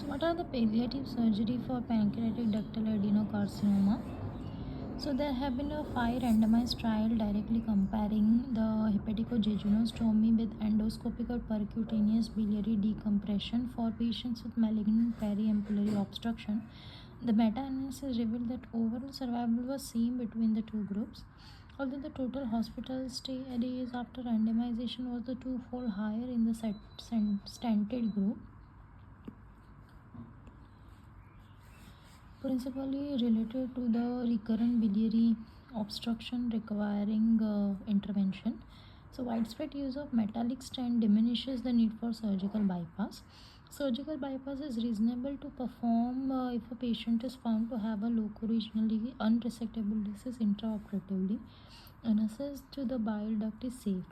So what are the palliative surgery for pancreatic ductal adenocarcinoma? So there have been a 5 randomized trial directly comparing the hepaticojejunostomy with endoscopic or percutaneous biliary decompression for patients with malignant periampullary obstruction. The meta-analysis revealed that overall survival was same between the two groups, although the total hospital stay days after randomization was the twofold higher in the stented group, principally related to the recurrent biliary obstruction requiring intervention. So widespread use of metallic stent diminishes the need for surgical bypass. Surgical bypass is reasonable to perform if a patient is found to have a loco-regionally unresectable disease intraoperatively, and access to the bile duct is safe.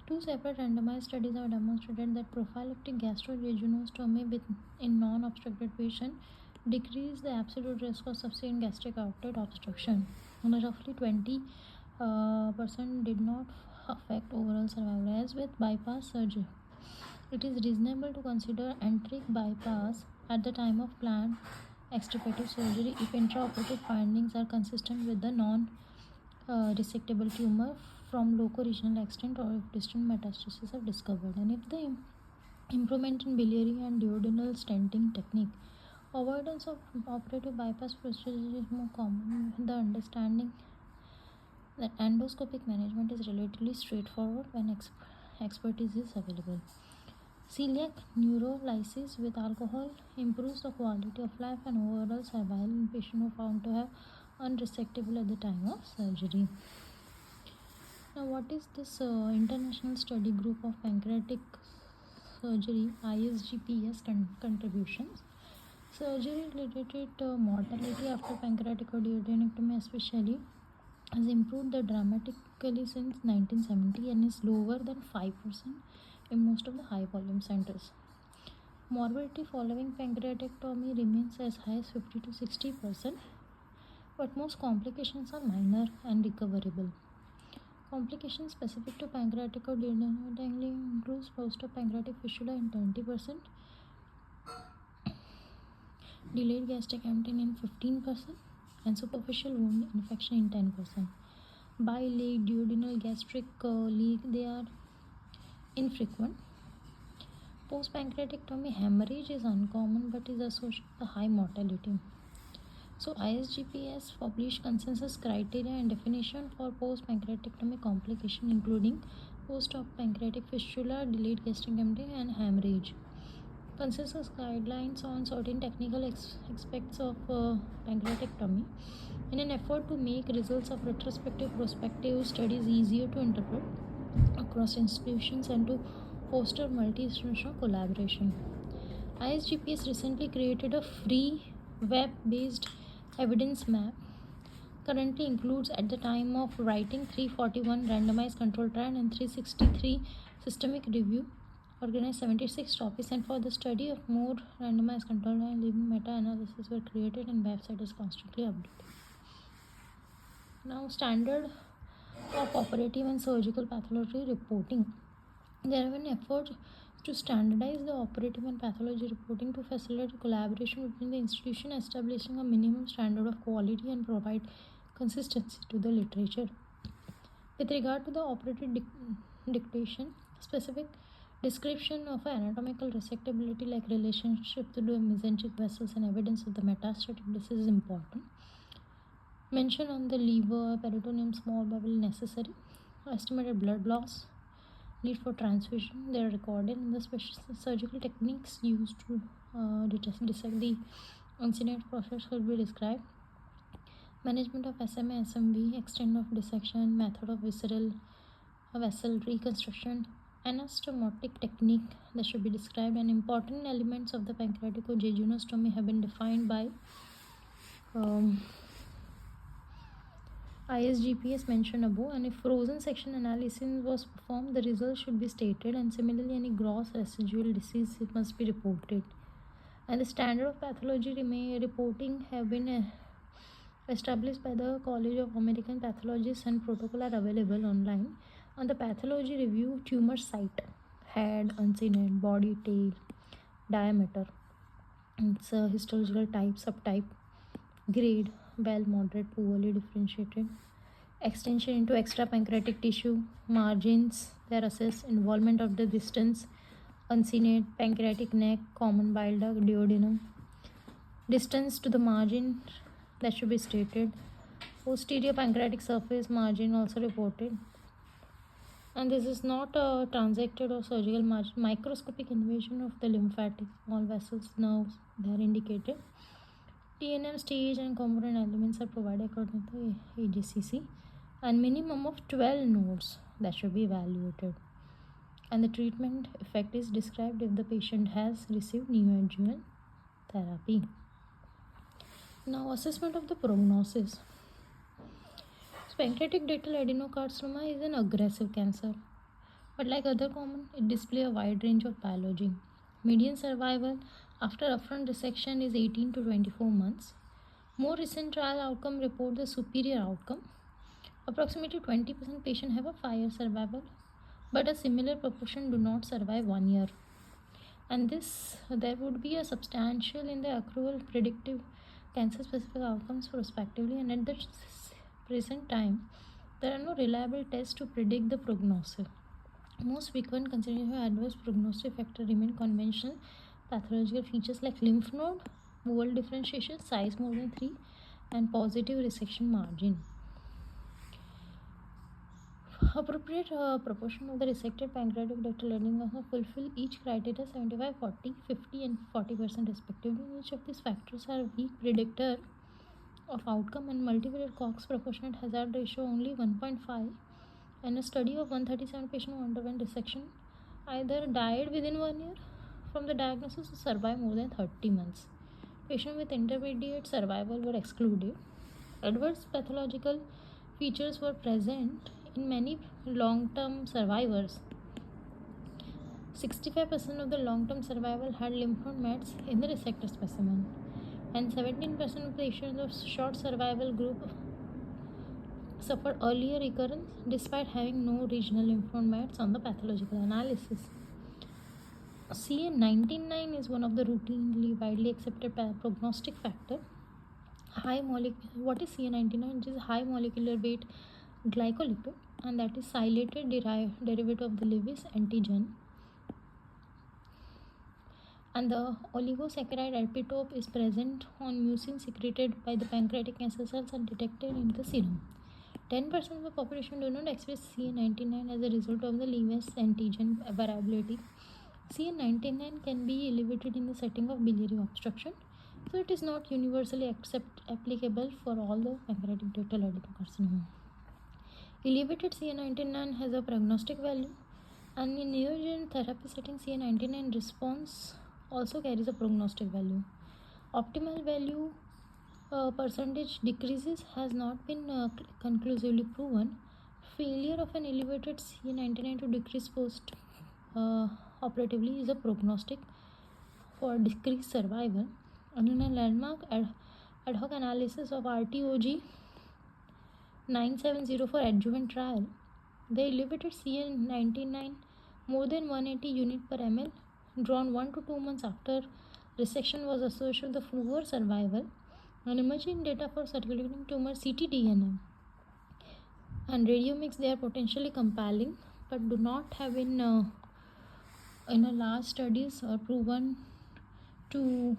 Two separate randomized studies have demonstrated that prophylactic gastrojejunostomy in non-obstructed patients decrease the absolute risk of subsequent gastric outlet obstruction. And roughly 20% did not affect overall survival. As with bypass surgery, it is reasonable to consider enteric bypass at the time of planned extirpative surgery if intraoperative findings are consistent with the non-resectable tumor from loco-regional extent or if distant metastases are discovered, and if the improvement in biliary and duodenal stenting technique. Avoidance of operative bypass procedure is more common with the understanding that endoscopic management is relatively straightforward when expertise is available. Celiac neurolysis with alcohol improves the quality of life and overall survival in patients who are found to have unresectable at the time of surgery. Now, what is this international study group of pancreatic surgery ISGPS contributions? Surgery related mortality after pancreatic duodenectomy especially has improved dramatically since 1970 and is lower than 5% in most of the high volume centers. Morbidity following pancreatectomy remains as high as 50 to 60%, but most complications are minor and recoverable. Complications specific to pancreatic duodenectomy includes post-op pancreatic fistula in 20%, delayed gastric emptying in 15%, and superficial wound infection in 10%. Bi-lead duodenal gastric leak, they are infrequent. Post-pancreatectomy hemorrhage is uncommon but is associated with high mortality. So ISGPS published consensus criteria and definition for post-pancreatectomy complication including post-op pancreatic fistula, delayed gastric emptying, and hemorrhage. Consensus guidelines on certain technical aspects of pancreatectomy in an effort to make results of retrospective prospective studies easier to interpret across institutions and to foster multi-institutional collaboration. ISGPS recently created a free web-based evidence map. Currently includes at the time of writing 341 randomized control trial and 363 systemic review, organized 76 topics, and for the study of more randomized control trial, leading meta-analysis were created and website is constantly updated. Now, standard of operative and surgical pathology reporting. There have been efforts to standardize the operative and pathology reporting to facilitate collaboration between the institution, establishing a minimum standard of quality and provide consistency to the literature. With regard to the operative dictation, specific description of anatomical resectability like relationship to the mesenteric vessels and evidence of the metastatic disease is important. Mention on the liver, peritoneum, small bowel necessary. Estimated blood loss, need for transfusion, they are recorded, and the special surgical techniques used to dissect the incident process will be described. Management of SMA, SMV, extent of dissection, method of visceral vessel reconstruction, anastomotic technique that should be described, and important elements of the pancreaticojejunostomy have been defined by ISGPS mentioned above, and if frozen section analysis was performed, the result should be stated, and similarly any gross residual disease must be reported. And the standard of pathology reporting have been established by the College of American Pathologists, and protocol are available online. On the pathology review, tumor site, head, unseen head, body, tail, diameter, its histological type, subtype, grade, well, moderate, poorly differentiated, extension into extrapancreatic tissue, margins, they are assessed, involvement of the distance, uncinate, pancreatic neck, common bile duct, duodenum, distance to the margin that should be stated, posterior pancreatic surface margin also reported, and this is not a transected or surgical margin. Microscopic invasion of the lymphatic, small vessels, nerves, they are indicated. TNM stage and component elements are provided according to AJCC, and minimum of 12 nodes that should be evaluated. And the treatment effect is described if the patient has received neoadjuvant therapy. Now, assessment of the prognosis. Pancreatic ductal adenocarcinoma is an aggressive cancer, but like other common, it displays a wide range of biology. Median survival after upfront resection is 18 to 24 months. More recent trial outcome report the superior outcome. Approximately 20% patients have a 5-year survival, but a similar proportion do not survive 1 year. And this, there would be a substantial in the accrual predictive cancer-specific outcomes prospectively, and at the present time, there are no reliable tests to predict the prognosis. Most frequent consideration of adverse prognostic factor remain conventional pathological features like lymph node, oval differentiation, size more than 3, and positive resection margin. Appropriate proportion of the resected pancreatic ductal adenoma fulfill each criteria 75, 40, 50 and 40% respectively. Each of these factors are weak predictor of outcome, and multivariate Cox proportionate hazard ratio only 1.5, and a study of 137 patients who underwent dissection either died within 1 year from the diagnosis or survived more than 30 months. Patients with intermediate survival were excluded. Adverse pathological features were present in many long-term survivors. 65% of the long-term survival had lymph node mets in the resected specimen, and 17% of the patients of short survival group suffered earlier recurrence despite having no regional lymph node mets on the pathological analysis. CA19-9 is one of the routinely widely accepted prognostic factor. What is CA19-9? It is high molecular weight glycolipid, and that is silated derivative of the Lewis antigen, and the oligosaccharide epitope is present on mucin secreted by the pancreatic cancer cells and detected in the serum. 10% of the population do not express CA19-9 as a result of the Lewis antigen variability. CA19-9 can be elevated in the setting of biliary obstruction, so it is not universally applicable for all the pancreatic ductal adenocarcinoma. Elevated CA19-9 has a prognostic value, and in neoadjuvant therapy setting, CA19-9 response also carries a prognostic value. Optimal value percentage decreases has not been conclusively proven. Failure of an elevated CA19-9 to decrease post operatively is a prognostic for decreased survival. And in a landmark ad hoc analysis of RTOG 9704 adjuvant trial, the elevated CA19-9 more than 180 unit per ml drawn 1 to 2 months after resection was associated with the poor survival, and emerging data for circulating tumor ctDNA and radiomics, they are potentially compelling but do not have been in a large studies or proven to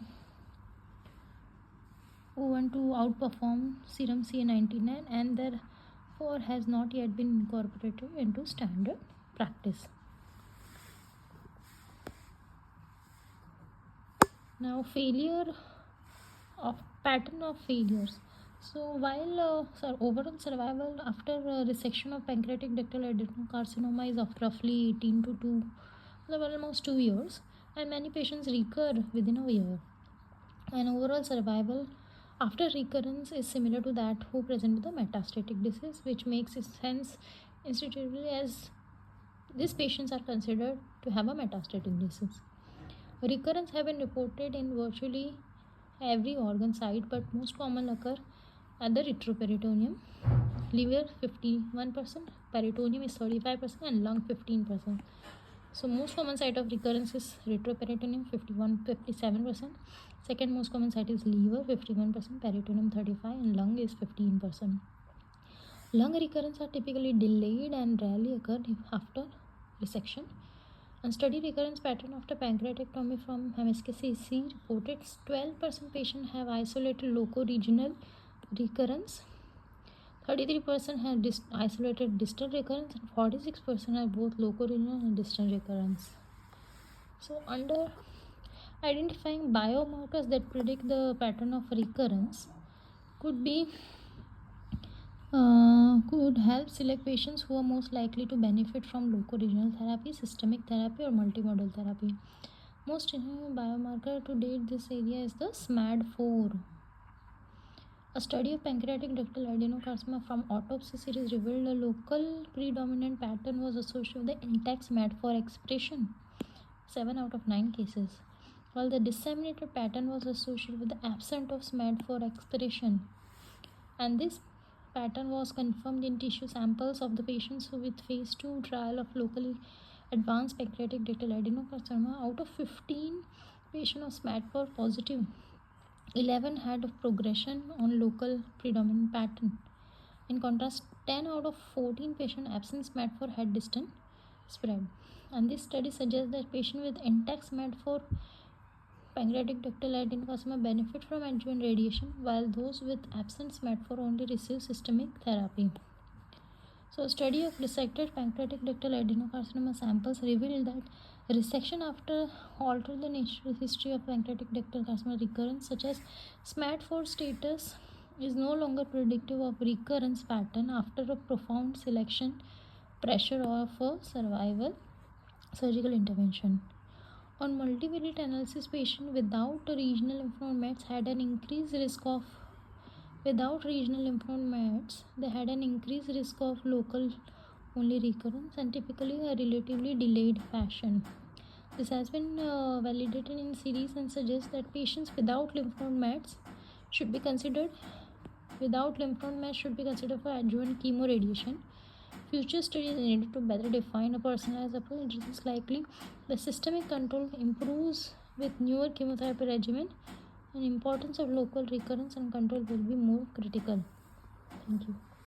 outperform serum CA19-9, and therefore has not yet been incorporated into standard practice. Now, pattern of failures. So while overall survival after resection of pancreatic ductal adenocarcinoma is of roughly 18 to almost 2 years, and many patients recur within a year, and overall survival after recurrence is similar to that who present with a metastatic disease, which makes sense institutionally as these patients are considered to have a metastatic disease. Recurrence have been reported in virtually every organ site, but most common occur at the retroperitoneum. Liver 51%, peritoneum is 35%, and lung 15%. So most common site of recurrence is retroperitoneum 57%. Second most common site is liver 51%, peritoneum 35%, and lung is 15%. Lung recurrence are typically delayed and rarely occur after resection. Unstudied recurrence pattern after pancreatectomy from MSKCC reported 12% patients have isolated loco-regional recurrence, 33% have isolated distal recurrence, and 46% have both loco-regional and distal recurrence. So under identifying biomarkers that predict the pattern of recurrence could help select patients who are most likely to benefit from loco-regional therapy, systemic therapy, or multimodal therapy. Most biomarker to date this area is the SMAD4. A study of pancreatic ductal adenocarcinoma from autopsy series revealed a local predominant pattern was associated with the intact SMAD4 expression, 7 out of 9 cases, while the disseminated pattern was associated with the absence of SMAD4 expression. And this pattern was confirmed in tissue samples of the patients with phase 2 trial of locally advanced pancreatic ductal adenocarcinoma. Out of 15 patients of SMAD4 positive, 11 had a progression on local predominant pattern. In contrast, 10 out of 14 patients absent SMAD4 had distant spread. And this study suggests that patients with intact SMAD4 pancreatic ductal adenocarcinoma benefit from adjuvant radiation, while those with absent SMAD4 only receive systemic therapy. So, a study of dissected pancreatic ductal adenocarcinoma samples revealed that resection after altered the natural history of pancreatic ductal carcinoma recurrence, such as SMAD4 status, is no longer predictive of recurrence pattern after a profound selection pressure of a survival surgical intervention. On multivariate analysis, patients without regional lymph node mets had an increased risk of they had an increased risk of local only recurrence and typically a relatively delayed fashion. This has been validated in series and suggests that patients without lymph node mets should be considered for adjuvant chemoradiation. Future studies needed to better define a personalized approach. It is likely the systemic control improves with newer chemotherapy regimen, and importance of local recurrence and control will be more critical. Thank you.